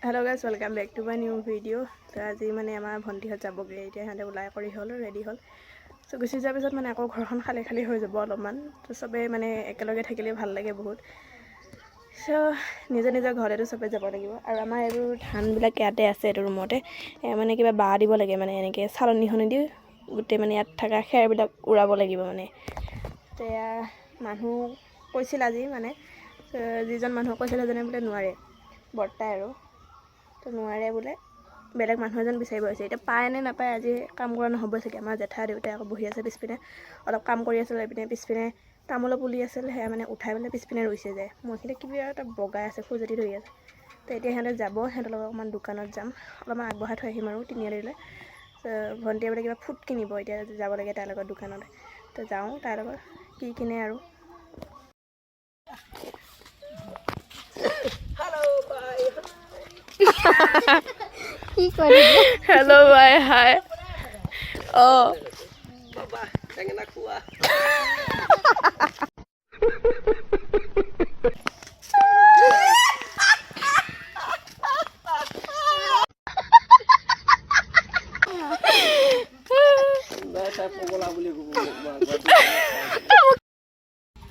Hello guys, welcome back to my new video. So আজি মানে আমাৰ ভন্টিহঁত যাবগে এতিয়া সিহঁতে ওলাই কৰি হ'ল ৰেডি হ'ল সো গুচি যোৱাৰ পিছত মানে আকৌ ঘৰখন খালি খালি হৈ যাব অলপমান তো সবে মানে একেলগে থাকিলে ভাল লাগে বহুত সো নিজৰ নিজৰ ঘৰতে সবে যাব লাগিব আৰু আমাৰ এইবোৰ ধানবিলাক ইয়াতে আছে এইটো ৰুমতে মানে কিবা বাহ দিব লাগে মানে এনেকৈ চালনীখনে দি গোটেই মানে ইয়াত থকা খেৰবিলাক উৰাব লাগিব মানে তেয়া মানুহ কৈছিল আজি মানে যিজন মানুহ কৈছিল যেনে বোলে নোৱাৰে বৰ্তাই আৰু তো নোৱাৰে বোলে বেলেগ মানুহ এজন বিচাৰিব আছে এতিয়া পায় নে নাপায় আজি কাম কৰা নহ'ব চাগে আমাৰ জেঠা দেউতাই আকৌ বহি আছে পিছপিনে অলপ কাম কৰি আছিল এইপিনে পিছপিনে তামোলৰ পুলি আছিল সেয়া মানে উঠাই পেলাই পিছপিনে ৰৈছে যায় মইখিনি কিবা এটা বগাই আছে খুজতি ধৰি আছে তো এতিয়া সিহঁতে যাব সিহঁতৰ লগত অকণমান দোকানত যাম অলপমান আগবঢ়াই থৈ আহিম আৰু তিনিআলিলৈ ভণ্টিয়ে বোলে কিবা ফুট কিনিব এতিয়া যাব লাগে তাৰ লগত দোকানলৈ তো যাওঁ তাৰ লগত কি কিনে আৰু Hello, bye, hi. Oh. Baba, jangan aku ah.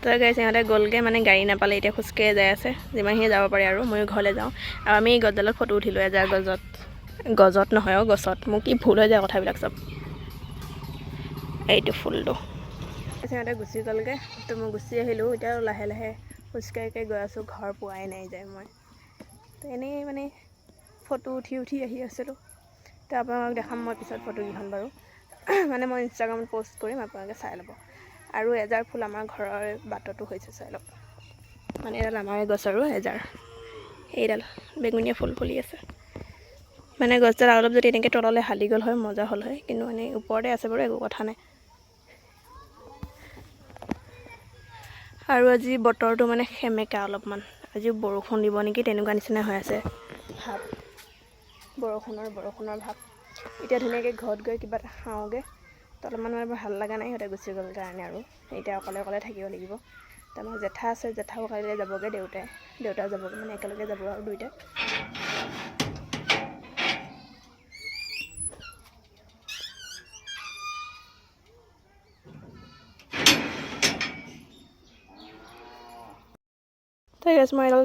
তো গাইছ সিহঁতে গ'লগৈ মানে গাড়ী নাপালে এতিয়া খোজকাঢ়ি যাই আছে যিমানখিনি যাব পাৰে আৰু ময়ো ঘৰলৈ যাওঁ আৰু আমি গছডালত ফটো উঠিলোঁ এজাৰ গছত নহয় আৰু গছত মোক কি ভুল হৈ যায় কথাবিলাক চব এইটো ফুলটো সিহঁতে গুচি গ'লগৈ তো মই গুচি আহিলোঁ এতিয়া লাহে লাহে খোজকাঢ়ি গৈ আছোঁ ঘৰ পোৱাই নাই যায় মই তো এনেই মানে ফটো উঠি আহি আছিলোঁ তো আপোনালোকক দেখাম মই পিছত ফটোকেইখন বাৰু মানে মই ইনষ্টাগ্ৰামত প'ষ্ট কৰিম আপোনালোকে চাই ল'ব আৰু এজাৰ ফুল আমাৰ ঘৰৰ বাটতো হৈছে চাই লওক মানে এডাল আমাৰে গছ আৰু এজাৰ এইডাল বেঙুনীয়া ফুল ফুলি আছে মানে গছডাল অলপ যদি এনেকৈ তললৈ হালি গ'ল হয় মজা হ'ল হয় কিন্তু মানে ওপৰতে আছে বাৰু একো কথা নাই আৰু আজি বতৰটো মানে সেমেকা অলপমান আজি বৰষুণ দিব নেকি তেনেকুৱা নিচিনা হৈ আছে ভাৱ বৰষুণৰ ভাৱ এতিয়া ধুনীয়াকৈ ঘৰত গৈ কিবা এটা খাওঁগৈ তো অলপমান মানে ভাল লগা নাই সিহঁতে গুচি গ'ল কাৰণে আৰু এতিয়া অকলে থাকিব লাগিব তো আমাৰ জেঠা আছে জেঠাও কাইলৈ যাবগৈ দেউতা যাবগৈ মানে একেলগে যাব আৰু দুইটা ঠিক আছে মই এডাল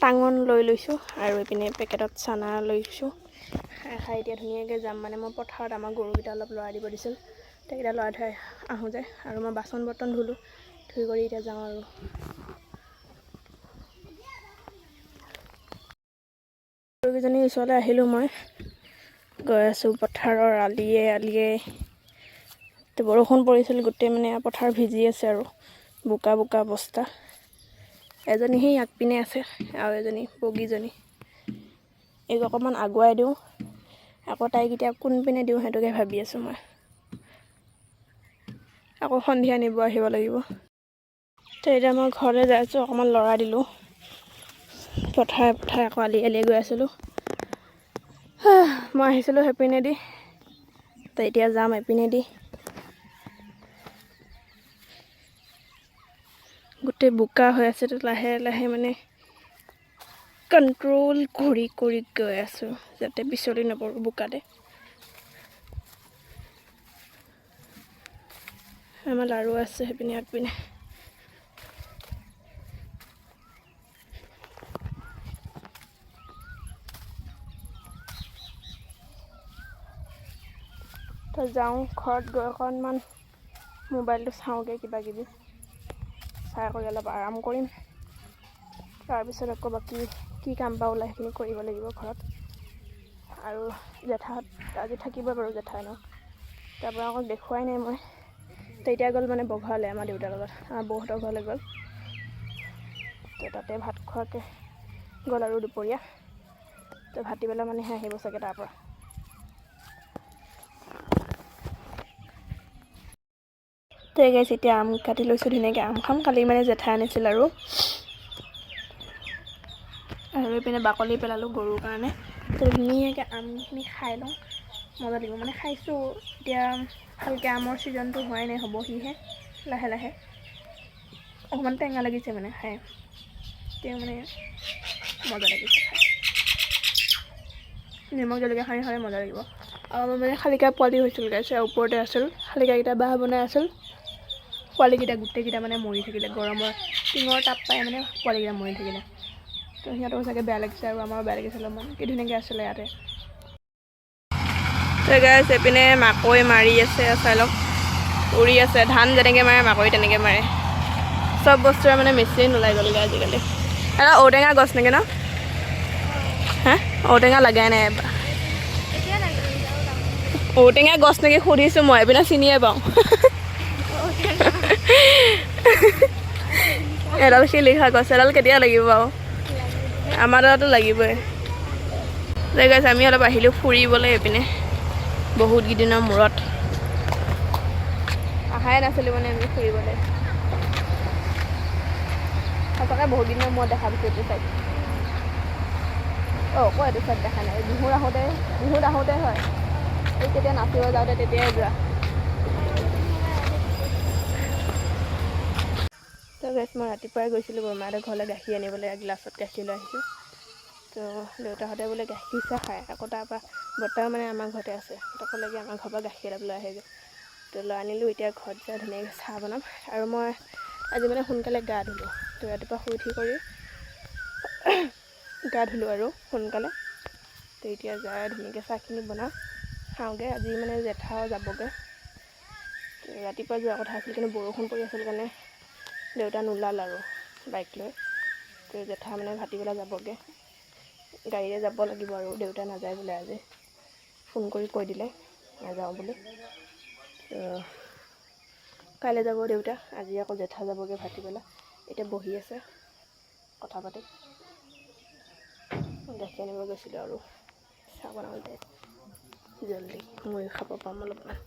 টাঙন লৈ লৈছোঁ আৰু এইপিনে পেকেটত চানা লৈছোঁ খাই এতিয়া ধুনীয়াকৈ যাম মানে মই পথাৰত আমাৰ গৰুকেইটা অলপ লৰাই দিব দিছিল সেইকেইটা লৰাই থৈ আহোঁ যে আৰু মই বাচন বৰ্তন ধুই কৰি এতিয়া যাওঁ আৰু গৰুকেইজনীৰ ওচৰলৈ আহিলোঁ মই গৈ আছোঁ পথাৰৰ আলিয়ে তো বৰষুণ পৰিছিল গোটেই মানে পথাৰ ভিজি আছে আৰু বোকা অৱস্থা এজনী সেই আগপিনে আছে আৰু এজনী বগীজনী এইক অকণমান আগুৱাই দিওঁ আকৌ তাইক এতিয়া কোনপিনে দিওঁ সেইটোকে ভাবি আছোঁ মই আকৌ সন্ধিয়া নিব আহিব লাগিব তো এতিয়া মই ঘৰলৈ যাই আছোঁ অকণমান লৰাই দিলোঁ পথাৰে আকৌ আলিয়ে গৈ আছিলোঁ মই আহিছিলোঁ সেইপিনেদি তো এতিয়া যাম এপিনেদি গোটেই বোকা হৈ আছে তো লাহে লাহে মানে কণ্ট্ৰল কৰি গৈ আছোঁ যাতে পিছলি নপৰোঁ বোকাতে আমাৰ লাৰু আছে সেইপিনে আগপিনে তো যাওঁ ঘৰত গৈ অকণমান মোবাইলটো চাওঁগৈ কিবাকিবি চাই কৰি অলপ আৰাম কৰিম তাৰপিছত আকৌ বাকী কি কাম বা ওলাই সেইখিনি কৰিব লাগিব ঘৰত আৰু জেঠাহঁত আজি থাকিব বাৰু জেঠাই ন তাৰপৰা আকৌ দেখুৱাই নাই মই তেতিয়া গ'ল মানে বঘৰালে আমাৰ দেউতাৰ লগত আমাৰ বৌহঁতৰ ঘৰলৈ গ'ল তো তাতে ভাত খোৱাকৈ গ'ল আৰু দুপৰীয়া তো ভাটিবেলা মানেহে আহিব চাগে তাৰপৰা তো গাইছ এতিয়া আম কাটি লৈছোঁ ধুনীয়াকৈ আম খাম কালি মানে জেঠাই আনিছিল আৰু এইপিনে বাকলি পেলালোঁ গৰুৰ কাৰণে তো ধুনীয়াকৈ আমখিনি খাই লওঁ মজা লাগিব মানে খাইছোঁ এতিয়া ভালকৈ আমৰ ছিজনটো হোৱাই নাই হ'বহিহে লাহে লাহে অকণমান টেঙা লাগিছে মানে খাই তেওঁ মানে মজা লাগিছে খাই নিমখ জলকীয়া সানি খালে মজা লাগিব। আৰু আমাৰ মানে শালিকা পোৱালি হৈছিল গাইছে, ওপৰতে আছিল শালিকাকেইটা বাঁহ বনাই আছিল। পোৱালিকেইটা গোটেইকেইটা মানে মৰি থাকিলে, গৰমৰ টিঙৰ তাপ পাই মানে পোৱালিকেইটা মৰি থাকিলে। তো সিহঁতৰো চাগে বেয়া লাগিছে আৰু আমাৰো বেয়া লাগিছিল অলপমান, কি ধুনীয়াকৈ আছিলে ইয়াতে। গাইছে এইপিনে মাকৈ মাৰি আছে, চাই লওক উৰি আছে। ধান যেনেকৈ মাৰে মাকৈ তেনেকৈ মাৰে। চব বস্তুৰে মানে মেচিন ওলাই গ'লগৈ আজিকালি। আৰু ঔটেঙা গছ নেকি ন? হা ঔটেঙা লগাই নাই এবাৰ। ঔটেঙা গছ নেকি সুধিছোঁ মই, এইপিনে চিনিয়ে পাওঁ। এডাল শিলিখা গছ, এডাল কেতিয়া লাগিব বাৰু? আমাৰ তাতো লাগিবই। গাইছে আমি অলপ আহিলোঁ ফুৰিবলৈ এইপিনে বহুত কেইদিনৰ মূৰত। আহাই নাছিলোঁ মানে আমি ফুৰিবলৈ। সঁচাকৈ বহুত দিনৰ মূৰত দেখা পাইছোঁ এইটো চাইড। আকৌ এইটো চাইড দেখা নাই। বিহুত আহোঁতে হয়, এই তেতিয়া নাচিব যাওঁতে তেতিয়াই যোৱা। তো গাইছ মই ৰাতিপুৱাই গৈছিলোঁ বৰমাহঁতৰ ঘৰলৈ গাখীৰ আনিবলৈ, গ্লাছত গাখীৰ লৈ আহিছোঁ। তো দেউতাহঁতে বোলে গাখীৰ চাহ খায়, আকৌ তাৰপৰা বৰ্তাও মানে আমাৰ ঘৰতে আছে, তকলৈকে আমাৰ ঘৰৰ পৰা গাখীৰ অলপ লৈ আহেগৈ। তো লৈ আনিলোঁ, এতিয়া ঘৰত যাই ধুনীয়াকৈ চাহ বনাম। আৰু মই আজি মানে সোনকালে গা ধুলোঁ। তো ৰাতিপুৱা শুই উঠি কৰি গা ধুলোঁ আৰু সোনকালে। তো এতিয়া যাই ধুনীয়াকৈ চাহখিনি বনাওঁ, খাওঁগৈ। আজি মানে জেঠাও যাবগৈ। ৰাতিপুৱা যোৱা কথা আছিল, কিন্তু বৰষুণ পৰি আছিল কাৰণে দেউতা নোলাল আৰু বাইক লৈ। তো জেঠা মানে ভাটিবেলা যাবগৈ, গাড়ীৰে যাব লাগিব আৰু। দেউতা নাযায় বোলে আজি, ফোন কৰি কৈ দিলে নাযাওঁ বুলি। কাইলৈ যাব দেউতা, আজি আকৌ জেঠা যাবগৈ ভাটিবেলা। এতিয়া বহি আছে কথা পাতি। গাখীৰ আনিব গৈছিলোঁ আৰু চাহ বনাওঁতে জল্দি ময়ো খাব পাম অলপমান।